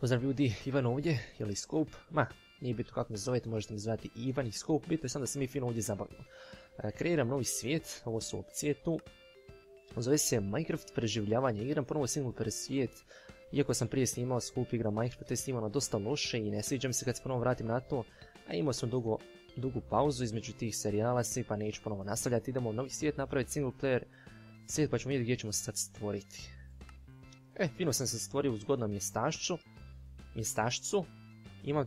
Pozdrav ljudi, Ivan ovdje, ili Scope, nije bitno kako me zovete, možete me zvati Ivan i Scope, bitno je samo da se mi fino ovdje zabavimo. Kreiram novi svijet, ovo su opcije tu, zove se Minecraft preživljavanje, igram ponovo single player svijet, iako sam prije snimao Scope igra Minecraft, te je snimano dosta loše i ne sviđa mi se kad se ponovo vratim na to, a imao sam dugu pauzu između tih serijala svi, pa neću ponovo nastavljati, idemo u novi svijet napraviti single player svijet, pa ćemo vidjeti gdje ćemo se sad stvoriti. Fino sam se stvorio u zgodnom mjestašcu. Imam,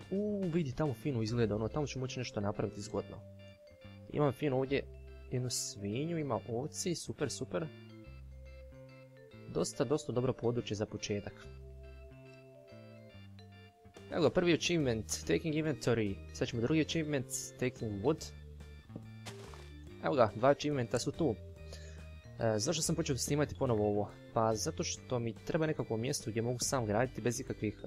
vidi tamo fino izgleda, ono, tamo ću moći nešto napraviti zgodno. Imam fino ovdje jednu svinju, ima ovci, super. Dosta dobro područje za početak. Evo ga, prvi achievement, taking inventory. Sad ćemo drugi achievement, taking wood. Evo ga, dva achievementa su tu. Zašto sam počeo snimati ponovo ovo? Pa zato što mi treba nekakvo mjesto gdje mogu sam graditi bez ikakvih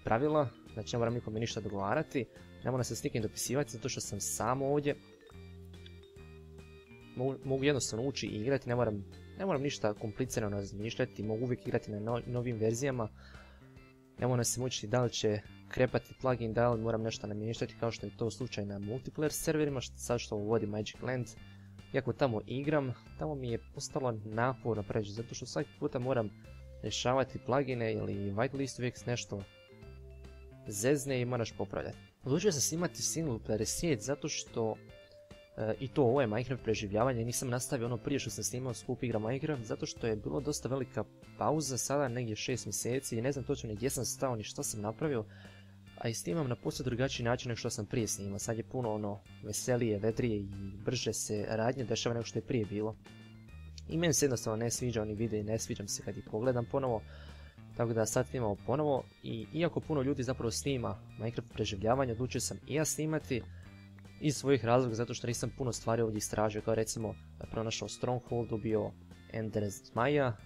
pravila. Znači ne moram nikome ništa dogovarati. Ne moram se s nikim dopisivati zato što sam sam ovdje. Mogu jednostavno ući i igrati, ne moram ništa komplicirano razmišljati. Mogu uvijek igrati na novim verzijama. Ne moram se mučiti da li će krepati plugin, da li moram nešto namještati kao što je to slučaj na multiplayer serverima, sad što vodi Magic Land. Iako tamo igram, tamo mi je postalo naporno preći, zato što svaki puta moram rješavati plugine ili whitelist uvijek nešto zezne i moraš popravljati. Odlučio sam snimati single player svijet zato što, i to ovo je Minecraft preživljavanje, nisam nastavio ono prije što sam snimao Scope igra Minecraft, zato što je bilo dosta velika pauza, sada negdje 6 mjeseci i ne znam točno gdje sam stao ni što sam napravio. A i snimam na posve drugačiji način nego što sam prije snimao. Sad je puno veselije, vedrije i brže se radnje dešava nego što je prije bilo. I meni se jednostavno ne sviđa oni video i ne sviđam se kad ih pogledam ponovo. Tako da sad snimamo ponovo i iako puno ljudi zapravo snima Minecraft preživljavanje, odlučio sam i ja snimati iz svojih razloga zato što nisam puno stvari ovdje istražio, kao recimo pronašao Stronghold, ubio Ender zmaja,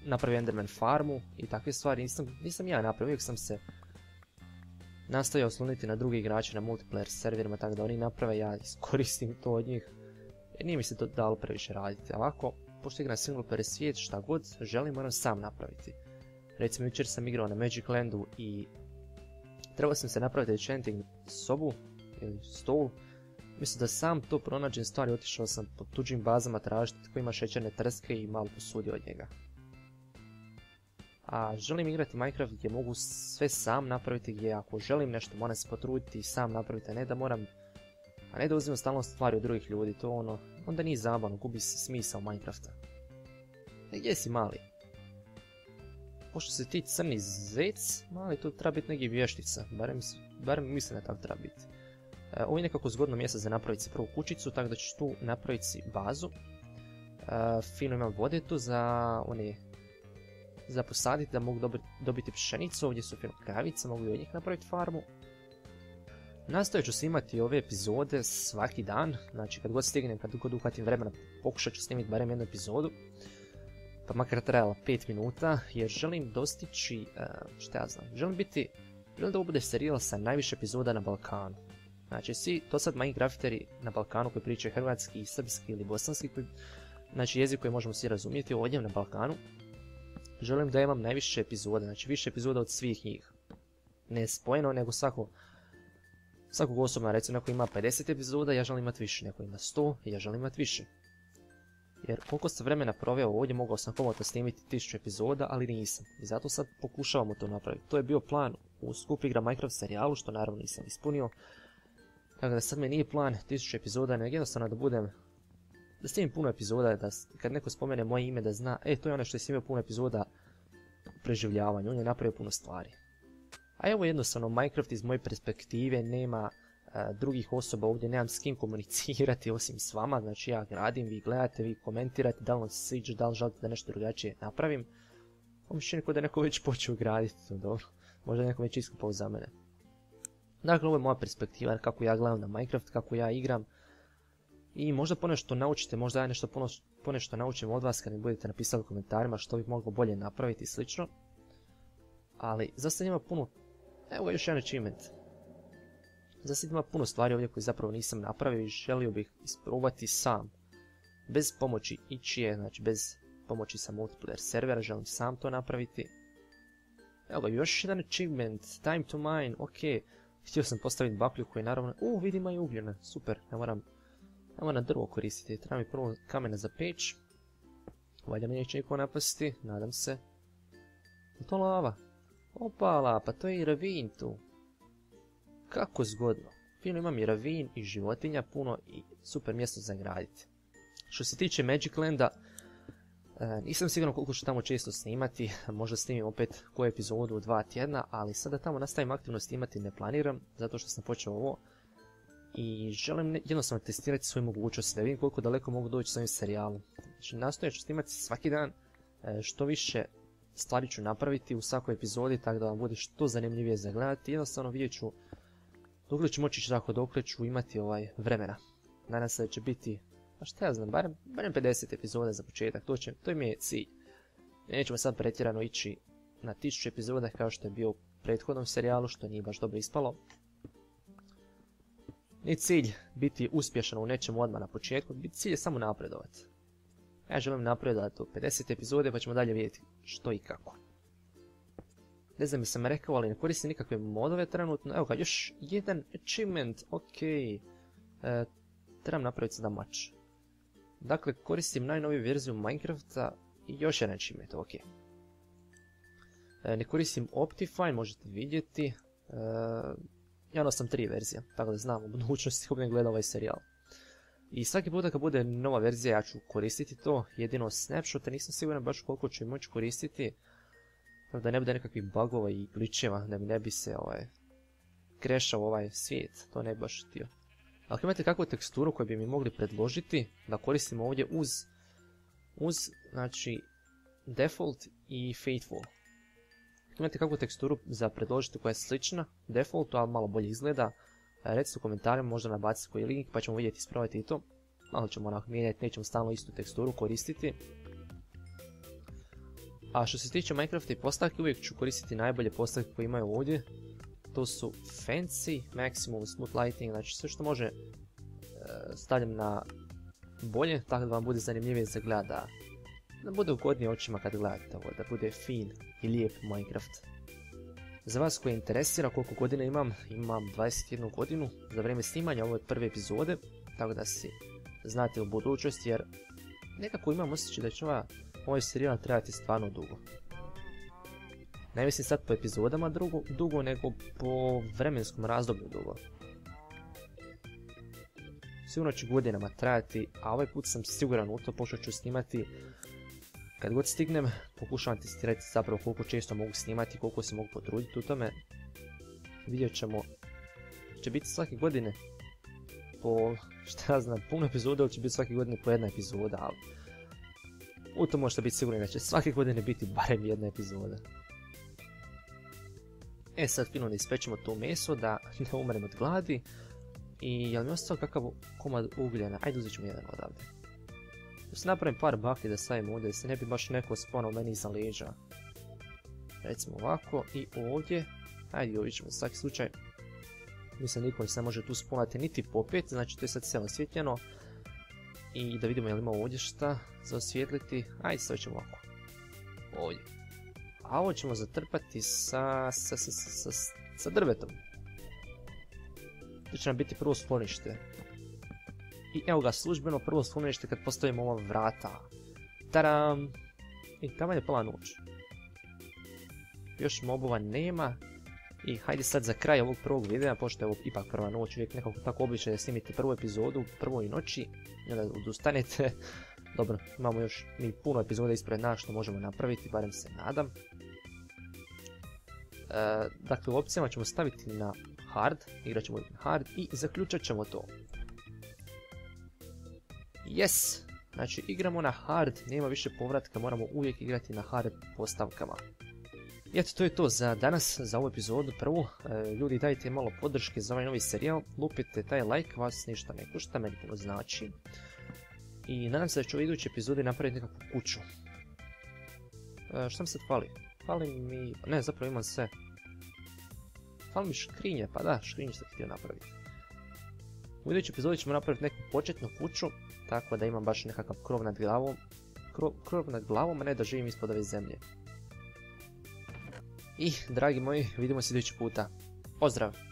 napravio Enderman farmu i takve stvari nisam ja napravio, uvijek sam se nastojao osloniti na druge igrače na multiplayer serverima, tako da oni naprave, ja iskoristim to od njih. Jer nije mi se to dalo previše raditi. Ovako, pošto igram single player svijet, šta god želim moram sam napraviti. Recimo jučer sam igrao na Magic Landu i trebao sam se napraviti enchanting sobu ili stol. Mislim da sam to pronađem stvari, otišao sam po tuđim bazama tražiti tko ima šećerne trske i malo posudio od njega. A želim igrati Minecraft gdje mogu sve sam napraviti, gdje ako želim nešto moram se potruditi i sam napraviti, a ne da uzimam stalno stvari od drugih ljudi, to onda nije zabavno, gubi se smisao Minecrafta. Gdje si mali? Pošto se ti crni zec, mali, to treba biti negdje vještica, barem mislim da tako treba biti. Ovo je nekako zgodno mjesto za napraviti si prvu kućicu, tako da ću tu napraviti si bazu. Fino imam vode tu za posaditi da mogu dobiti pšenicu, ovdje su fino kravice, mogu i od njih napraviti farmu. Nastojat ću snimati ove epizode svaki dan, znači kad god stignem, kad god uhvatim vremena, pokušat ću snimiti barem jednu epizodu. Pa makar trajala 5 minuta, jer želim dostići, želim da ovo bude serijal sa najviše epizoda na Balkanu. Znači svi to sad Minecrafteri na Balkanu koji pričaju hrvatski, srpski ili bosanski, znači jezik koji možemo svi razumjeti ovdje na Balkanu. Želim da imam najviše epizoda, znači više epizoda od svih njih. Ne spojeno, nego svakog osobno, recimo neko ima 50 epizoda, ja želim imati više, neko ima 100, ja želim imati više. Jer koliko sam vremena proveo ovdje, mogao sam komotno snimiti 1000 epizoda, ali nisam. I zato sad pokušavamo to napraviti. To je bio plan u Scope igra Minecraft serijalu, što naravno nisam ispunio. Tako da sad mi nije plan 1000 epizoda, nego jednostavno da snimim puno epizoda, da kad neko spomene moje ime da zna, to je ono što je snimio puno epizoda u preživljavanju, on je napravio puno stvari. A evo jednostavno Minecraft iz moje perspektive, nema drugih osoba ovdje, nemam s kim komunicirati osim s vama, znači ja gradim, vi gledate, vi komentirate, da li vam se sviđa, da li želite da nešto drugačije napravim. Ovo mi čini kao da je neko već počeo graditi, to dobro, možda je neko već iskupao za mene. Dakle, ovo je moja perspektiva, kako ja gledam na Minecraft, kako ja igram. I možda ponešto naučite, možda ja ponešto naučim od vas kad mi budete napisali u komentarima što bih mogao bolje napraviti i slično. Ali za sad ima puno, evo još jedan achievement. Za sad ima puno stvari ovdje koje zapravo nisam napravio i želio bih isprobati sam. Bez pomoći ičije, znači bez pomoći sa multiplayer servera, želim sam to napraviti. Evo ga, još jedan achievement, time to mine, ok. Htio sam postaviti baklju koji naravno... vidi ima i ugljena, super, ne moram drvo koristiti. Treba mi prvo kamena za peć. Valjda mi neće niko napasti, nadam se. Je to lava? Opala, pa to je i ravin tu. Kako zgodno. Fino imam i ravin i životinja puno i super mjesto za graditi. Što se tiče Magic Landa, nisam siguran koliko ću tamo često snimati, možda snimim opet koju epizodu u 2 tjedna, ali sada tamo nastavim aktivno snimati ne planiram, zato što sam počeo ovo. I želim jednostavno testirati svoje mogućnosti, da vidim koliko daleko mogu doći s ovim serijalom. Znači, nastojat ću snimati svaki dan, što više stvari ću napraviti u svakoj epizodi, tako da vam bude što zanimljivije za gledati. Jednostavno vidjet ću dokle ću moći tako, dokle ću imati vremena. Nadam se da će biti, a šta ja znam, barem 50 epizoda za početak, to mi je cilj. Nećemo sad pretjerano ići na 1000 epizoda kao što je bio u prethodnom serijalu, što nije baš dobro ispalo. Nije cilj biti uspješan u nečemu odmah na početku, cilj je samo napredovati. Ja želim napredovati u 50 epizode pa ćemo dalje vidjeti što i kako. Ne znam sam rekao, ali ne koristim nikakve modove trenutno. Evo ga, još jedan achievement, ok. Trebam napraviti sada mač. Dakle, koristim najnoviju verziju Minecrafta i još jedan achievement, ok. Ne koristim Optifine, možete vidjeti. Ja sam 3 verzija, tako da znam u budućnosti kako ne gleda ovaj serijal. I svaki puta kad bude nova verzija ja ću koristiti to, jedino snapshote nisam siguran baš koliko ću moći koristiti. Da ne bude nekakvih bugova i glitcheva, da mi ne bi se crashao ovaj svijet, to ne bi baš htio. Ako imate kakvu teksturu koju bi mi mogli predložiti da koristimo ovdje uz znači, default i faithful. Ako imate kakvu teksturu za predložiti koja je slična defaultu, ali malo bolje izgleda, recite u komentarima, možda nabacite koji link pa ćemo vidjeti i ispraviti i to. Malo ćemo mijenjati, nećemo stalno istu teksturu koristiti. A što se tiče Minecrafta i postavki, uvijek ću koristiti najbolje postavke koje imaju ovdje. To su Fancy, Maximum, Smooth Lighting, znači sve što može stavljam na bolje, tako da vam bude zanimljivije za gleda. Da bude ugodnije očima kad gledate ovo, da bude fin i lijep Minecraft. Za vas koji interesira koliko godina imam 21 godinu za vrijeme snimanja ove prve epizode, tako da si znate u budućnosti jer nekako imam osjećaj da će ovaj serijal trebati stvarno dugo. Ne mislim sad po epizodama dugo, nego po vremenskom razdoblju dugo. Sigurno će godinama trajati, a ovaj put sam siguran u to, počet ću snimati kad god stignem, pokušavam testirati zapravo koliko često mogu snimati, koliko se mogu potruditi u tome. Vidjet ćemo, će biti svake godine po, šta ja znam, puno epizoda, ili će biti svake godine po jedna epizoda, ali u to možete biti sigurni da će svake godine biti barem jedna epizoda. Sad fino da ispečemo to meso, da ne umrem od gladi. I jel mi je ostao kakav komad ugljena? Ajde uzet ćemo jedan odavde. Da se napravim par baklji da stavim ovdje, da se ne bi baš neko sponao meni iza leđa. Recimo ovako i ovdje. Ajde ovdje ćemo za svaki slučaj. Mislim niko se ne može tu sponati niti popet, znači to je sad sve osvjetljeno. I da vidimo jel ima ovdje šta za osvjetliti. Ajde stavit ćemo ovako. Ovdje. A ovo ćemo zatrpati sa drvetom. To će nam biti prvo sklonište. I evo ga, službeno prvo sklonište kad postavimo ova vrata. Tadam! I tamo je pala noć. Još mobova nema. I hajde sad za kraj ovog prvog videa, pošto je ovo ipak prva noć, uvijek nekako tako običaj da snimite prvu epizodu, prvoj noći, i onda odustanete. Dobro, imamo još mi puno epizoda ispred nas što možemo napraviti, barem se nadam. Dakle, u opcijama ćemo staviti na hard, igrat ćemo na hard i zaključat ćemo to. Yes! Znači, igramo na hard, nema više povratka, moramo uvijek igrati na hard postavkama. I eto, to je to za danas, za ovu epizodu prvu. Ljudi, dajte malo podrške za ovaj novi serijal, lupite taj like, vas ništa ne košta, meni puno znači. I nadam se da ću u idućoj epizodi napraviti nekakvu kuću. Šta mi sad fali? Fali mi... ne, zapravo imam sve. Fali mi škrinje, pa da, škrinje sam htio napraviti. U idućoj epizodi ćemo napraviti neku početnu kuću, tako da imam baš nekakav krov nad glavom. Krov nad glavom, a ne da živim ispod ove zemlje. I, dragi moji, vidimo se idući puta. Pozdrav!